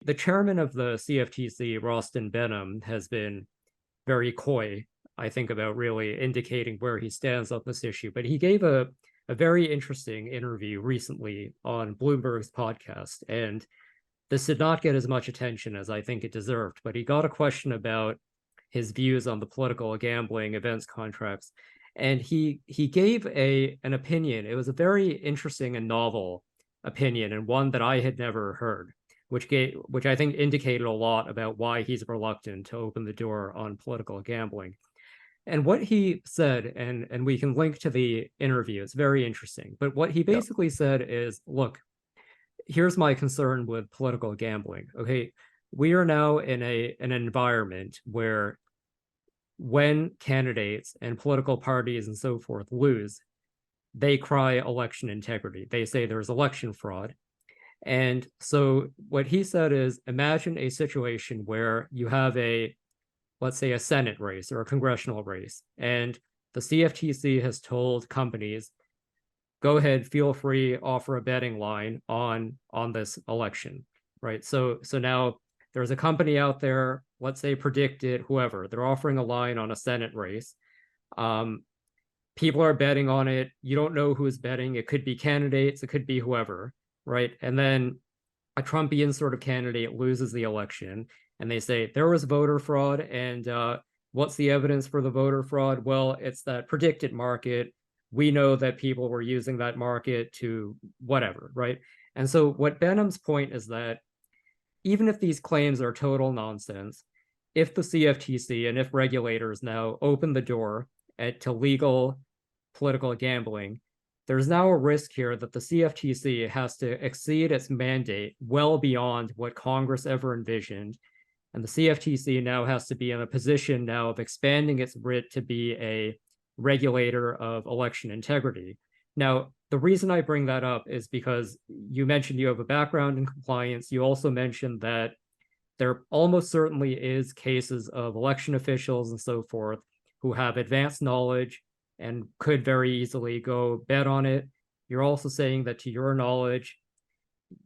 the chairman of the CFTC, Rostin Behnam, has been very coy, I think, about really indicating where he stands on this issue. But he gave a very interesting interview recently on Bloomberg's podcast. And this did not get as much attention as I think it deserved. But he got a question about his views on the political gambling events contracts. And he gave an opinion. It was a very interesting and novel opinion, and one that I had never heard, which I think indicated a lot about why he's reluctant to open the door on political gambling. And what he said, and we can link to the interview, it's very interesting. But what he Yeah. basically said is, look, here's my concern with political gambling. Okay, we are now in an environment where when candidates and political parties and so forth lose, they cry election integrity. They say there's election fraud. And so what he said is, imagine a situation where you have let's say, a Senate race or a congressional race, and the CFTC has told companies, go ahead, feel free, offer a betting line on this election, right? So now there's a company out there, let's say Predicted, whoever, they're offering a line on a Senate race. People are betting on it. You don't know who's betting. It could be candidates, it could be whoever, right? And then a Trumpian sort of candidate loses the election, and they say there was voter fraud. And what's the evidence for the voter fraud? Well, it's that Predicted market. We know that people were using that market to whatever, right? And so what Benham's point is that even if these claims are total nonsense, if the CFTC and if regulators now open the door to legal political gambling, there's now a risk here that the CFTC has to exceed its mandate well beyond what Congress ever envisioned. And the CFTC now has to be in a position now of expanding its writ to be a regulator of election integrity. Now, the reason I bring that up is because you mentioned you have a background in compliance. You also mentioned that there almost certainly is cases of election officials and so forth who have advanced knowledge and could very easily go bet on it. You're also saying that, to your knowledge,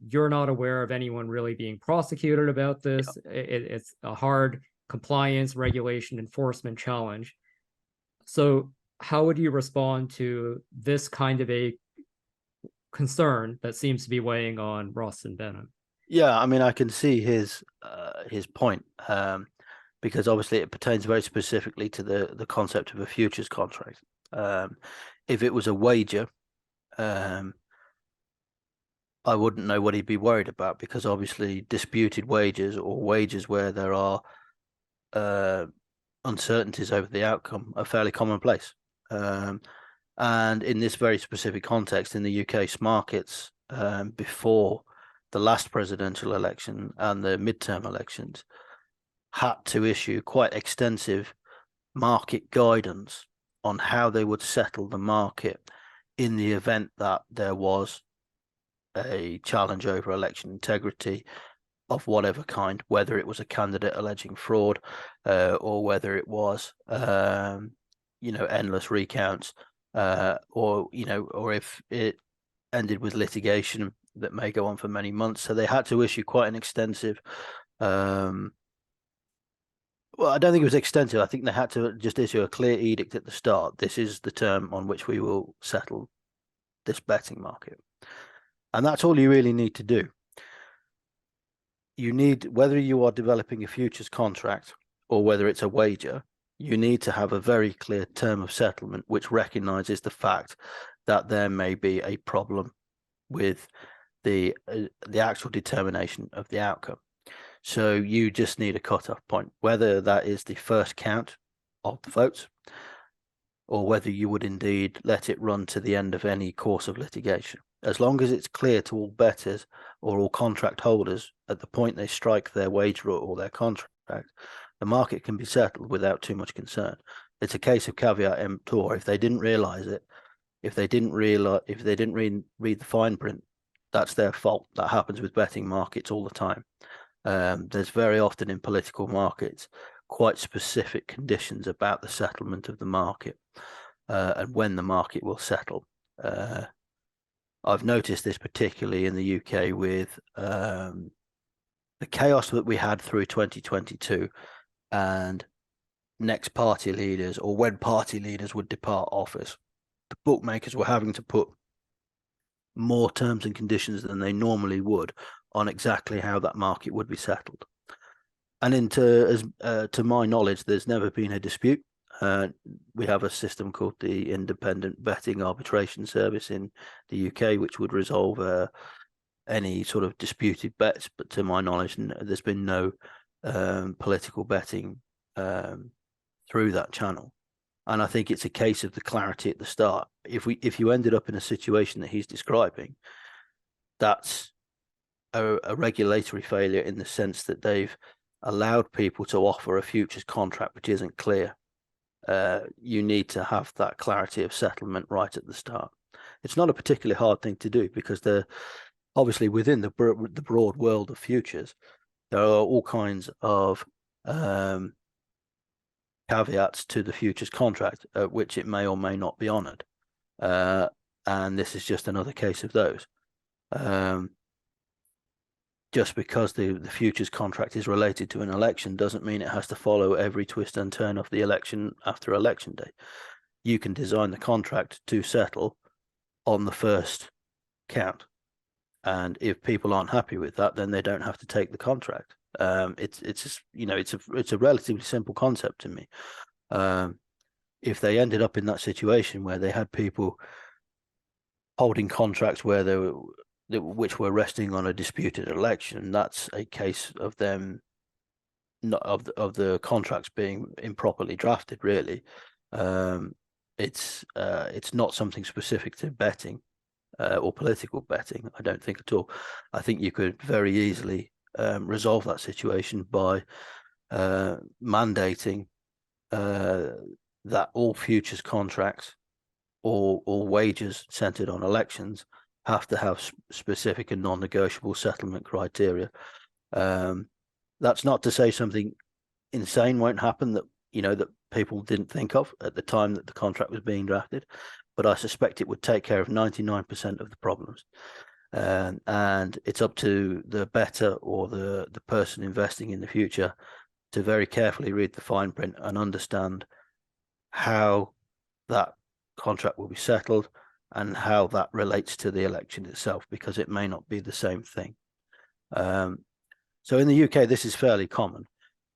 you're not aware of anyone really being prosecuted about this. It's a hard compliance, regulation, enforcement challenge. So how would you respond to this kind of a concern that seems to be weighing on Rostin Behnam? Yeah, I mean, I can see his point, because obviously it pertains very specifically to the concept of a futures contract. If it was a wager, I wouldn't know what he'd be worried about, because obviously disputed wagers or wagers where there are uncertainties over the outcome are fairly commonplace. And in this very specific context, in the UK's markets, before the last presidential election and the midterm elections, had to issue quite extensive market guidance on how they would settle the market in the event that there was a challenge over election integrity of whatever kind, whether it was a candidate alleging fraud, or whether it was endless recounts, or if it ended with litigation that may go on for many months. So they had to issue quite an extensive, well, I don't think it was extensive. I think they had to just issue a clear edict at the start. This is the term on which we will settle this betting market. And that's all you really need to do. You need, whether you are developing a futures contract or whether it's a wager, you need to have a very clear term of settlement which recognizes the fact that there may be a problem with the actual determination of the outcome. So you just need a cutoff point, whether that is the first count of the votes or whether you would indeed let it run to the end of any course of litigation. As long as it's clear to all bettors or all contract holders at the point they strike their wager or their contract, the market can be settled without too much concern. It's a case of caveat emptor. If they didn't realize it, if they didn't read the fine print, that's their fault. That happens with betting markets all the time. There's very often in political markets quite specific conditions about the settlement of the market, and when the market will settle. I've noticed this particularly in the UK with the chaos that we had through 2022 and next party leaders, or when party leaders would depart office, the bookmakers were having to put more terms and conditions than they normally would on exactly how that market would be settled. And to my knowledge, there's never been a dispute. We have a system called the Independent Betting Arbitration Service in the UK, which would resolve any sort of disputed bets. But to my knowledge, there's been no political betting through that channel. And I think it's a case of the clarity at the start. If you ended up in a situation that he's describing, that's a regulatory failure in the sense that they've allowed people to offer a futures contract which isn't clear. You need to have that clarity of settlement right at the start. It's not a particularly hard thing to do because they're obviously within the broad world of futures. There are all kinds of caveats to the futures contract, which it may or may not be honoured. And this is just another case of those. Just because the futures contract is related to an election doesn't mean it has to follow every twist and turn of the election after election day. You can design the contract to settle on the first count. And if people aren't happy with that, then they don't have to take the contract. It's a relatively simple concept to me. If they ended up in that situation where they had people holding contracts where which were resting on a disputed election, that's a case of them of the contracts being improperly drafted. Really, it's not something specific to betting or political betting. I don't think at all. I think you could very easily resolve that situation by mandating that all futures contracts or wagers centered on elections have to have specific and non-negotiable settlement criteria. That's not to say something insane won't happen that people didn't think of at the time that the contract was being drafted, but I suspect it would take care of 99% of the problems. And it's up to the bettor or the person investing in the future to very carefully read the fine print and understand how that contract will be settled and how that relates to the election itself, because it may not be the same thing. So in the UK, this is fairly common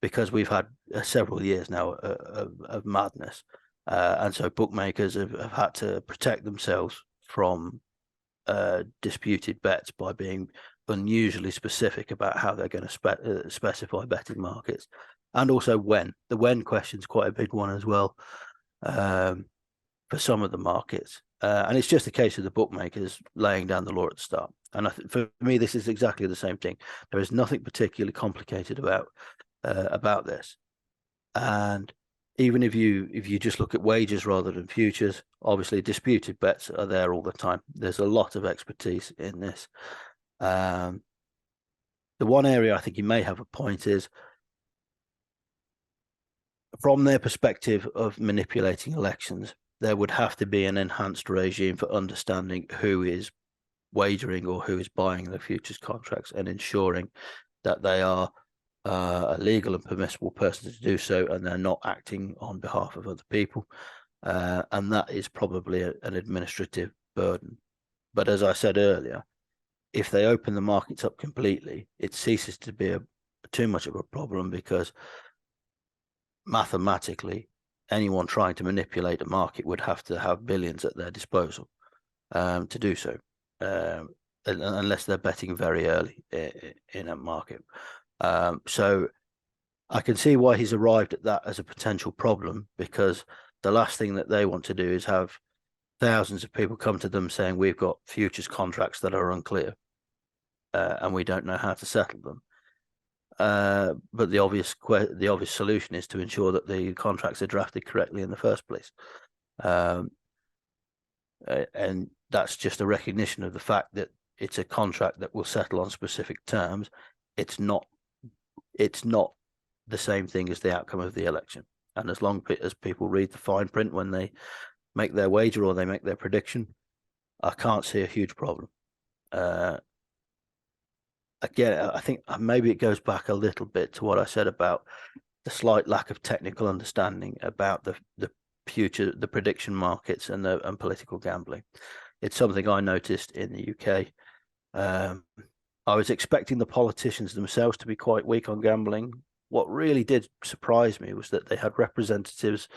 because we've had several years now of madness. And so bookmakers have had to protect themselves from disputed bets by being unusually specific about how they're going to specify betting markets, and also when. The when question is quite a big one as well for some of the markets. And it's just a case of the bookmakers laying down the law at the start. And for me, this is exactly the same thing. There is nothing particularly complicated about this. And even if you just look at wagers rather than futures, obviously disputed bets are there all the time. There's a lot of expertise in this. The one area I think you may have a point is, from their perspective of manipulating elections, there would have to be an enhanced regime for understanding who is wagering or who is buying the futures contracts and ensuring that they are a legal and permissible person to do so, and they're not acting on behalf of other people. And that is probably an administrative burden. But as I said earlier, if they open the markets up completely, it ceases to be too much of a problem, because mathematically, anyone trying to manipulate a market would have to have billions at their disposal to do so, unless they're betting very early in a market. So I can see why he's arrived at that as a potential problem, because the last thing that they want to do is have thousands of people come to them saying we've got futures contracts that are unclear and we don't know how to settle them. But the obvious solution is to ensure that the contracts are drafted correctly in the first place. And that's just a recognition of the fact that it's a contract that will settle on specific terms. It's not the same thing as the outcome of the election. And as long as people read the fine print when they make their wager or they make their prediction, I can't see a huge problem. again, I think maybe it goes back a little bit to what I said about the slight lack of technical understanding about the future, the prediction markets and political gambling. It's something I noticed in the UK. I was expecting the politicians themselves to be quite weak on gambling. What really did surprise me was that they had representatives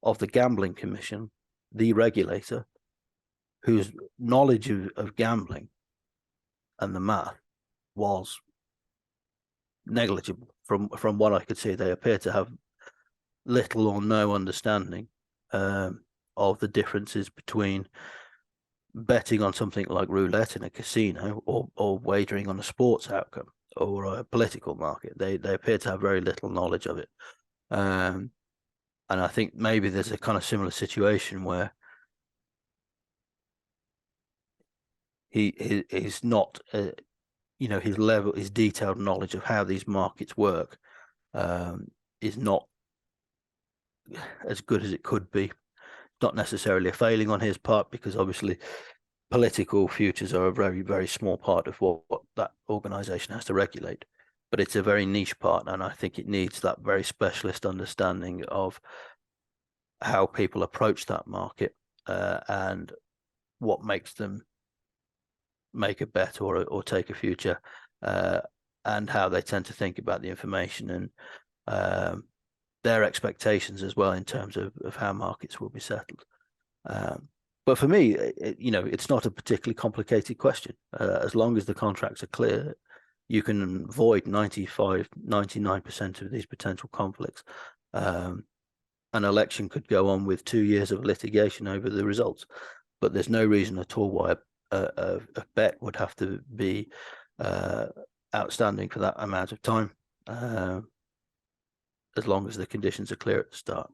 of the Gambling Commission, the regulator, whose knowledge of gambling and the math was negligible. From what I could see, they appear to have little or no understanding of the differences between betting on something like roulette in a casino or wagering on a sports outcome or a political market. They appear to have very little knowledge of it. And I think maybe there's a kind of similar situation where he's not, his detailed knowledge of how these markets work is not as good as it could be. Not necessarily a failing on his part, because obviously political futures are a very, very small part of what that organization has to regulate. But it's a very niche part, and I think it needs that very specialist understanding of how people approach that market and what makes them make a bet or take a future, and how they tend to think about the information and their expectations as well in terms of how markets will be settled. But for me, it's not a particularly complicated question. As long as the contracts are clear, you can avoid 95, 99% of these potential conflicts. An election could go on with 2 years of litigation over the results, but there's no reason at all why a bet would have to be outstanding for that amount of time, as long as the conditions are clear at the start.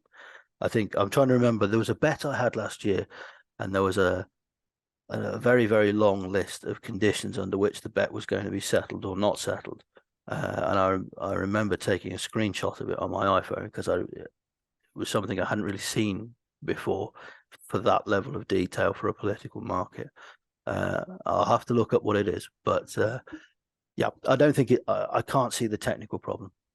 I think I'm trying to remember, there was a bet I had last year, and there was a very, very long list of conditions under which the bet was going to be settled or not settled. And I remember taking a screenshot of it on my iPhone because it was something I hadn't really seen before for that level of detail for a political market. I'll have to look up what it is, but yeah, I don't think I can't see the technical problem.